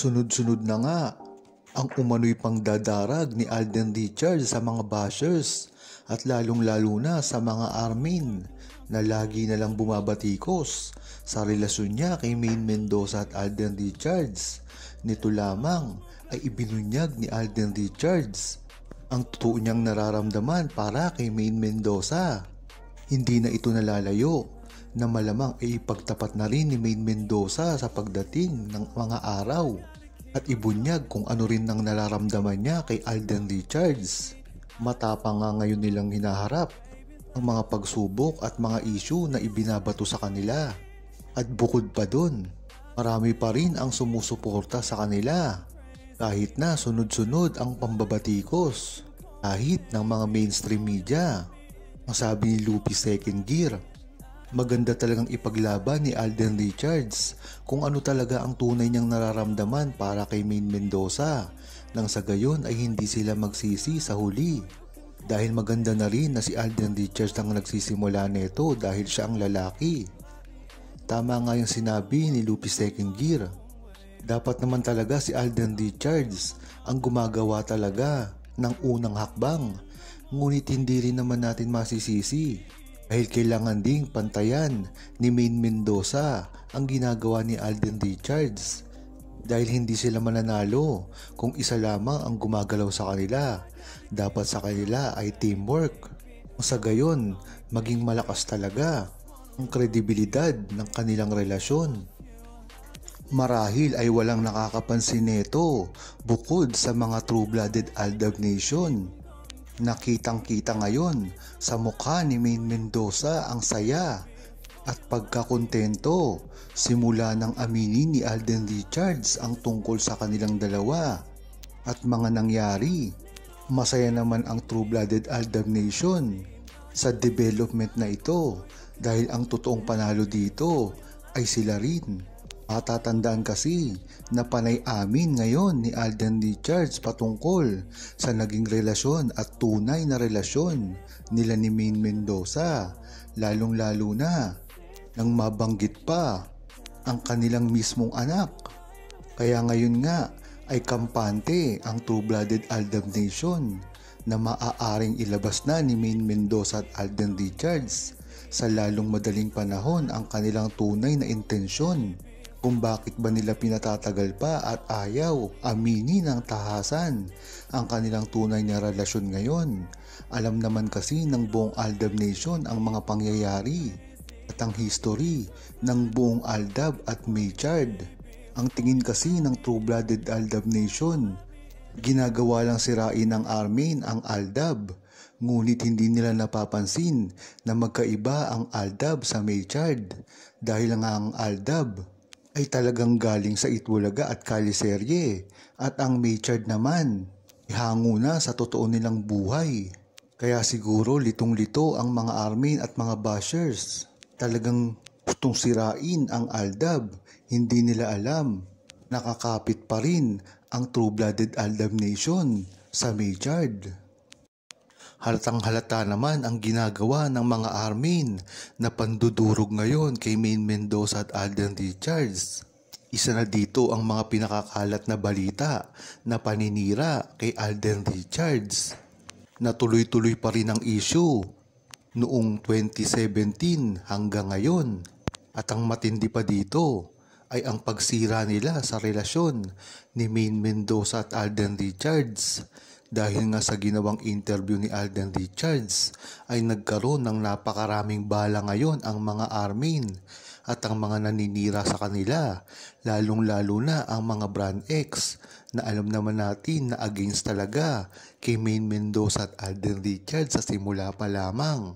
Sunod-sunod na nga ang umano'y pangdadarag ni Alden Richards sa mga bashers at lalong-lalo na sa mga Armin na lagi na lang bumabatikos sa relasyon niya kay Maine Mendoza at Alden Richards. Nito lamang ay ibinunyag ni Alden Richards ang totoo niyang nararamdaman para kay Maine Mendoza. Hindi na ito nalalayo na malamang ay ipagtapat na rin ni Maine Mendoza sa pagdating ng mga araw at ibunyag kung ano rin ang nararamdaman niya kay Alden Richards. Matapang nga ngayon nilang hinaharap ang mga pagsubok at mga issue na ibinabato sa kanila. At bukod pa dun, marami pa rin ang sumusuporta sa kanila kahit na sunod-sunod ang pambabatikos kahit ng mga mainstream media. Ang sabi ni Lupi Second Gear, maganda talagang ipaglaban ni Alden Richards kung ano talaga ang tunay niyang nararamdaman para kay Maine Mendoza nang sa gayon ay hindi sila magsisi sa huli. Dahil maganda na rin na si Alden Richards ang nagsisimula nito dahil siya ang lalaki. Tama nga yung sinabi ni Lupi Second Gear. Dapat naman talaga si Alden Richards ang gumagawa talaga ng unang hakbang, ngunit hindi rin naman natin masisisi. Dahil kailangan ding pantayan ni Maine Mendoza ang ginagawa ni Alden Richards. Dahil hindi sila mananalo kung isa lamang ang gumagalaw sa kanila. Dapat sa kanila ay teamwork. Sa gayon, maging malakas talaga ang kredibilidad ng kanilang relasyon. Marahil ay walang nakakapansin nito bukod sa mga true-blooded Aldab Nation. Nakitang-kita ngayon sa mukha ni Maine Mendoza ang saya at pagkakontento simula nang aminin ni Alden Richards ang tungkol sa kanilang dalawa at mga nangyari. Masaya naman ang true-blooded Aldab Nation sa development na ito dahil ang totoong panalo dito ay sila rin. Matatandaan kasi na panay amin ngayon ni Alden Richards patungkol sa naging relasyon at tunay na relasyon nila ni Maine Mendoza, lalong-lalo na nang mabanggit pa ang kanilang mismong anak. Kaya ngayon nga ay kampante ang true-blooded Aldab Nation na maaaring ilabas na ni Maine Mendoza at Alden Richards sa lalong madaling panahon ang kanilang tunay na intensyon. Kung bakit ba nila pinatatagal pa at ayaw aminin ng tahasan ang kanilang tunay na relasyon ngayon. Alam naman kasi ng buong Aldab Nation ang mga pangyayari at ang history ng buong Aldab at Maychard. Ang tingin kasi ng true-blooded Aldab Nation, ginagawa lang sirain ng Armin ang Aldab, ngunit hindi nila napapansin na magkaiba ang Aldab sa Maychard dahil nga ang Aldab ay talagang galing sa Itbulaga at Kaliserye at ang Maychard naman hango na sa totoo nilang buhay. Kaya siguro litong-lito ang mga Armin at mga bashers. Talagang gustong sirain ang Aldab, hindi nila alam. Nakakapit pa rin ang true-blooded Aldab Nation sa Maychard. Halatang halata naman ang ginagawa ng mga Armin na pandudurog ngayon kay Maine Mendoza at Alden Richards. Isa na dito ang mga pinakakalat na balita na paninira kay Alden Richards. Natuloy-tuloy pa rin ang issue noong 2017 hanggang ngayon. At ang matindi pa dito ay ang pagsira nila sa relasyon ni Maine Mendoza at Alden Richards. Dahil nga sa ginawang interview ni Alden Richards ay nagkaroon ng napakaraming bala ngayon ang mga Armin at ang mga naninira sa kanila, lalong-lalo na ang mga Brand X na alam naman natin na against talaga kay Maine Mendoza at Alden Richards sa simula pa lamang.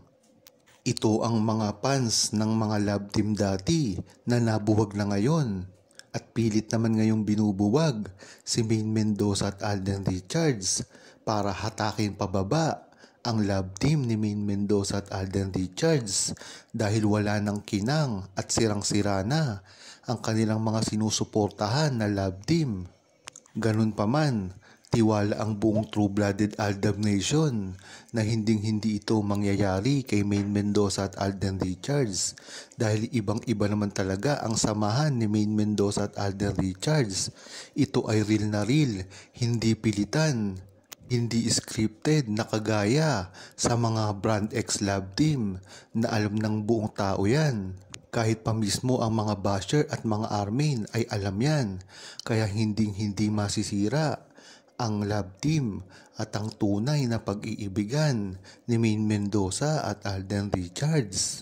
Ito ang mga fans ng mga love team dati na nabuwag na ngayon at pilit naman ngayong binubuwag si Maine Mendoza at Alden Richards para hatakin pababa ang love team ni Maine Mendoza at Alden Richards dahil wala ng kinang at sirang-sira na ang kanilang mga sinusuportahan na love team. Ganun pa man, Tiwala ang buong True-Blooded Aldab Nation na hindi ito mangyayari kay Maine Mendoza at Alden Richards dahil ibang-iba naman talaga ang samahan ni Maine Mendoza at Alden Richards. Ito ay real na real, hindi pilitan, hindi scripted na kagaya sa mga Brand X Lab Team na alam ng buong tao yan. Kahit pa mismo ang mga basher at mga armin ay alam yan, kaya hindi masisira ang lab team at ang tunay na pag-iibigan ni Maine Mendoza at Alden Richards.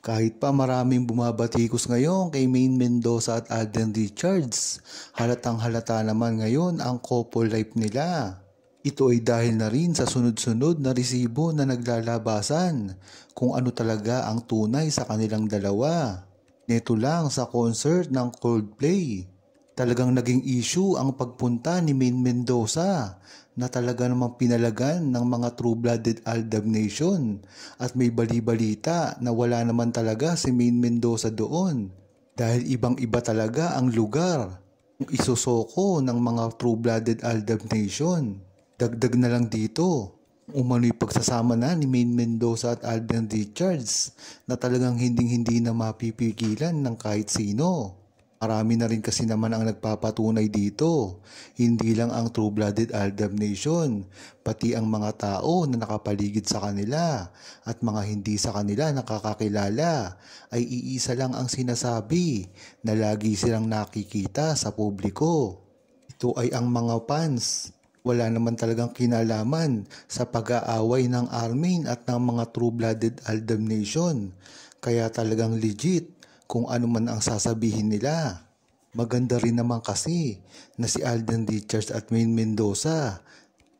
Kahit pa maraming bumabatikos ngayon kay Maine Mendoza at Alden Richards, halatang halata naman ngayon ang couple life nila. Ito ay dahil na rin sa sunod-sunod na resibo na naglalabasan kung ano talaga ang tunay sa kanilang dalawa. Neto lang sa concert ng Coldplay. Talagang naging issue ang pagpunta ni Maine Mendoza na talaga namang pinalagan ng mga True-Blooded Aldab Nation at may bali-balita na wala naman talaga si Maine Mendoza doon dahil ibang-iba talaga ang lugar kung isusoko ng mga True-Blooded Aldab Nation. Dagdag na lang dito, umano'y pagsasama na ni Maine Mendoza at Alden Richards na talagang hindi na mapipigilan ng kahit sino. Marami na rin kasi naman ang nagpapatunay dito. Hindi lang ang True-Blooded Aldab Nation, pati ang mga tao na nakapaligid sa kanila at mga hindi sa kanila nakakakilala ay iisa lang ang sinasabi na lagi silang nakikita sa publiko. Ito ay ang mga fans. Wala naman talagang kinalaman sa pag-aaway ng Armin at ng mga True-Blooded Aldab Nation. Kaya talagang legit kung ano man ang sasabihin nila. Maganda rin naman kasi na si Alden Richards at Maine Mendoza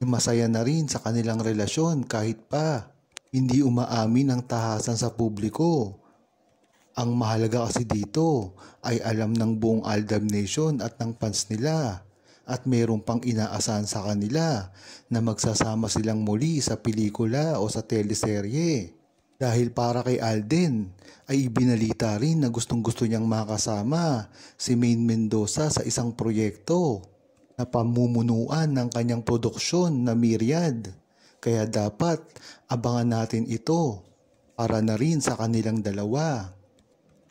masaya na rin sa kanilang relasyon kahit pa hindi umaamin ang tahasan sa publiko. Ang mahalaga kasi dito ay alam ng buong Aldab Nation at ng fans nila at mayroon pang inaasahan sa kanila na magsasama silang muli sa pelikula o sa teleserye. Dahil para kay Alden ay ibinalita rin na gustong-gusto niyang makasama si Maine Mendoza sa isang proyekto na pamumunuan ng kanyang produksyon na Myriad. Kaya dapat abangan natin ito para na rin sa kanilang dalawa.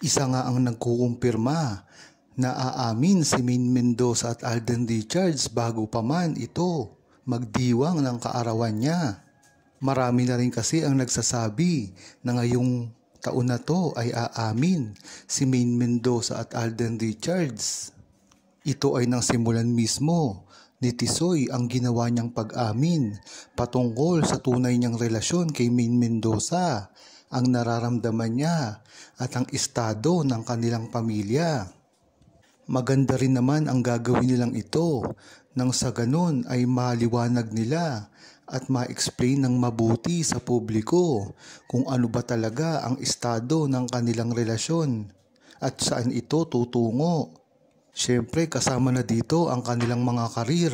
Isa nga ang nagkukumpirma na aamin si Maine Mendoza at Alden Richards bago pa man ito magdiwang ng kaarawan niya. Marami na rin kasi ang nagsasabi na ngayong taon na to ay aamin si Maine Mendoza at Alden Richards. Ito ay nang simulan mismo ni Tisoy ang ginawa niyang pag-amin patungkol sa tunay niyang relasyon kay Maine Mendoza, ang nararamdaman niya at ang estado ng kanilang pamilya. Maganda rin naman ang gagawin nilang ito nang sa ganun ay maliwanag nila at ma-explain ng mabuti sa publiko kung ano ba talaga ang estado ng kanilang relasyon at saan ito tutungo. Siyempre kasama na dito ang kanilang mga karir.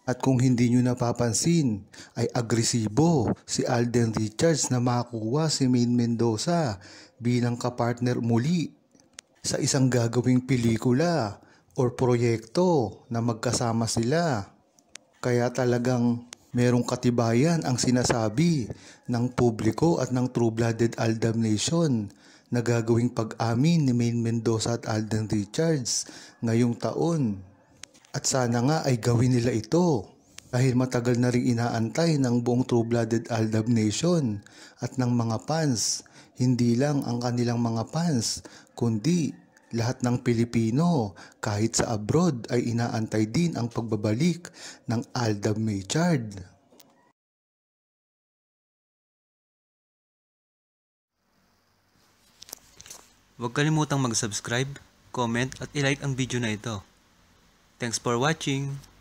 At kung hindi nyo napapansin ay agresibo si Alden Richards na makakuha si Maine Mendoza bilang kapartner muli sa isang gagawing pelikula or proyekto na magkasama sila. Kaya talagang merong katibayan ang sinasabi ng publiko at ng True-Blooded Aldab Nation na gagawing pag-amin ni Maine Mendoza at Alden Richards ngayong taon. At sana nga ay gawin nila ito dahil matagal na rin inaantay ng buong True-Blooded Aldab Nation at ng mga fans. Hindi lang ang kanilang mga fans kundi lahat ng Pilipino kahit sa abroad ay inaantay din ang pagbabalik ng Aldab Richards. Huwag kalimutang mag-subscribe, comment at i-like ang video na ito. Thanks for watching!